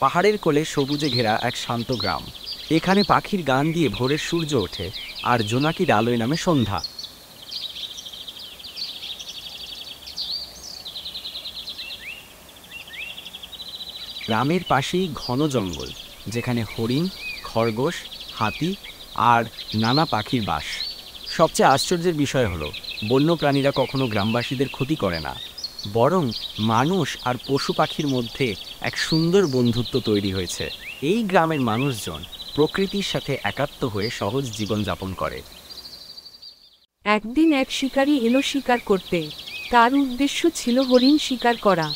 পাহাড়ের কোলে সবুজে ঘেরা এক শান্ত গ্রাম। এখানে পাখির গান দিয়ে ভোরের সূর্য ওঠে, আর জোনাকির আলোয় নামে সন্ধ্যা। গ্রামের পাশেই ঘন জঙ্গল, যেখানে হরিণ, খরগোশ, হাতি আর নানা পাখির বাস। সবচেয়ে আশ্চর্যের বিষয় হলো, বন্যপ্রাণীরা কখনো গ্রামবাসীদের ক্ষতি করে না, বরং মানুষ আর পশু পাখির মধ্যে এক সুন্দর বন্ধুত্ব তৈরি হয়েছে। এই গ্রামের মানুষজন প্রকৃতির সাথে একাত্ম হয়ে সহজ জীবনযাপন করে। একদিন এক শিকারী এলো শিকার করতে। তার উদ্দেশ্য ছিল হরিণ শিকার করা।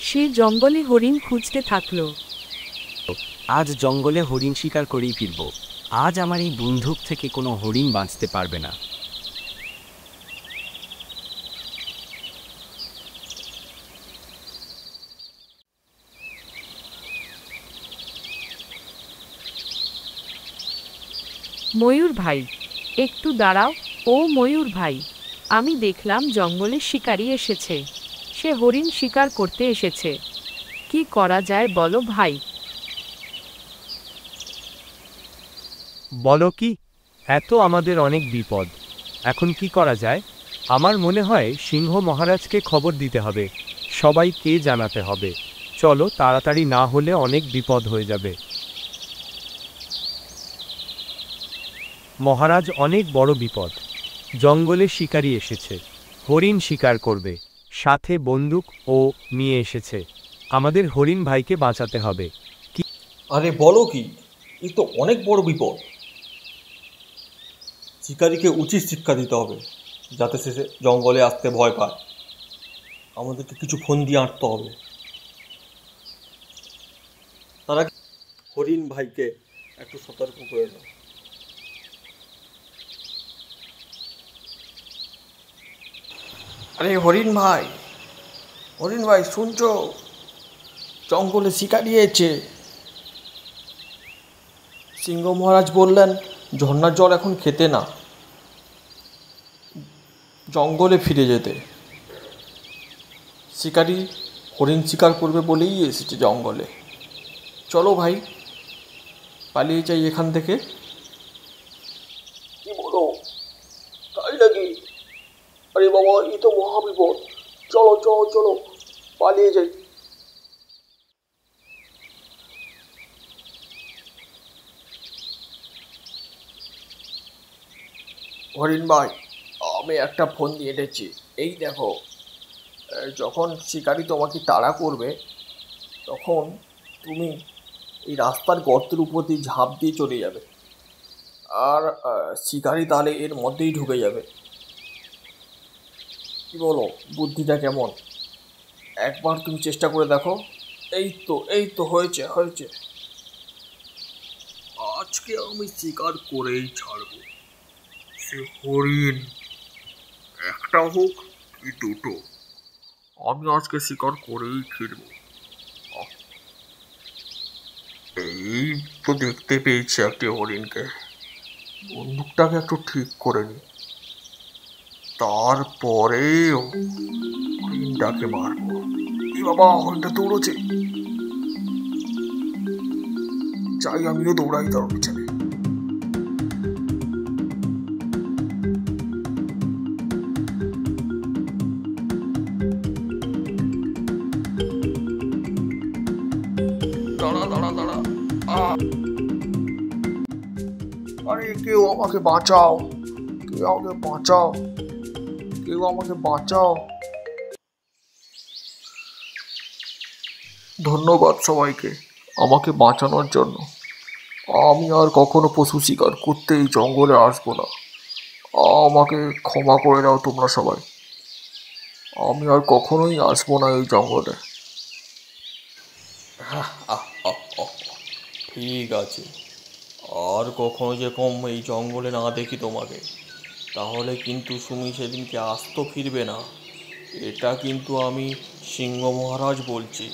সে জঙ্গলে হরিণ খুঁজতে থাকলো। আজ জঙ্গলে হরিণ শিকার করেই ফিরব। আজ আমার এই বন্দুক থেকে কোনো হরিণ বাঁচতে পারবে না। ময়ূর ভাই, একটু দাঁড়াও। ও ময়ূর ভাই, আমি দেখলাম জঙ্গলে শিকারী এসেছে। সে হরিণ শিকার করতে এসেছে। কি করা যায় বলো ভাই? বলো কি? এত আমাদের অনেক বিপদ, এখন কি করা যায়? আমার মনে হয় সিংহ মহারাজকে খবর দিতে হবে, সবাইকে জানাতে হবে। চলো তাড়াতাড়ি, না হলে অনেক বিপদ হয়ে যাবে। মহারাজ, অনেক বড় বিপদ। জঙ্গলে শিকারী এসেছে, হরিণ শিকার করবে, সাথে বন্দুক ও নিয়ে এসেছে। আমাদের হরিণ ভাইকে বাঁচাতে হবে। আরে বলো কি, এ তো অনেক বড় বিপদ। শিকারীকে উচিত শিক্ষা দিতে হবে, যাতে সে জঙ্গলে আসতে ভয় পায়। আমাদেরকে কিছু ফোন দিয়ে আঁটতে হবে। তারা হরিণ ভাইকে একটু সতর্ক করে দাও। আরে হরিণ ভাই, হরিণ ভাই শুনছো? জঙ্গলে শিকারি এসেছে। সিংহ মহারাজ বললেন ঝর্ণার জল এখন খেতে না, জঙ্গলে ফিরে যেতে। শিকারি হরিণ শিকার করবে বলেই এসেছে জঙ্গলে। চলো ভাই, পালিয়ে যাই এখান থেকে। কি বলো, তাই নাকি? আরে বাবা, এ তো মহাবিপদ। চলো চলো চলো, পালিয়ে যাই। হরিণ ভাই, আমি একটা ফোন দিয়ে এনেছি। এই দেখো, যখন শিকারি তোমাকে তাড়া করবে, তখন তুমি এই রাস্তার গর্তের উপর দিয়ে ঝাঁপ দিয়ে চলে যাবে, আর শিকারি তাহলে এর মধ্যেই ঢুকে যাবে। কি বলো, বুদ্ধিটা কেমন? একবার তুমি চেষ্টা করে দেখো। এই তো হয়েছে হয়েছে। আজকে আমি শিকার করেই ছাড়ব, সে হরিণ একটা হোক কি দুটো, আমি আজকে শিকার করেই ফিরব। এই তো দেখতে পেয়েছি একটি হরিণকে, বন্দুকটাকে একটু ঠিক করে নি, তারপরে হরিণটাকে মারবো। এই বাবা, হরিণটা দৌড়ছে। যাই, আমিও দৌড়াই তার পিছনে। দাঁড়া দাঁড়া দাঁড়া, আরে কেউ আমাকে বাঁচাও, কেউ আমাকে বাঁচাও, কেউ আমাকে বাঁচাও। ধন্যবাদ সবাইকে আমাকে বাঁচানোর জন্য। আমি আর কখনো পশু শিকার করতে এই জঙ্গলে আসবো না। আমাকে ক্ষমা করে দাও তোমরা সবাই। আমি আর কখনোই আসবো না এই জঙ্গলে। ঠিক আছে, আর কখনো যে কম এই জঙ্গলে না দেখি তোমাকে, তাহলে কিন্তু সুমি সেদিনকে আস্ত ফিরবে না। এটা কিন্তু আমি সিংহ মহারাজ বলছি।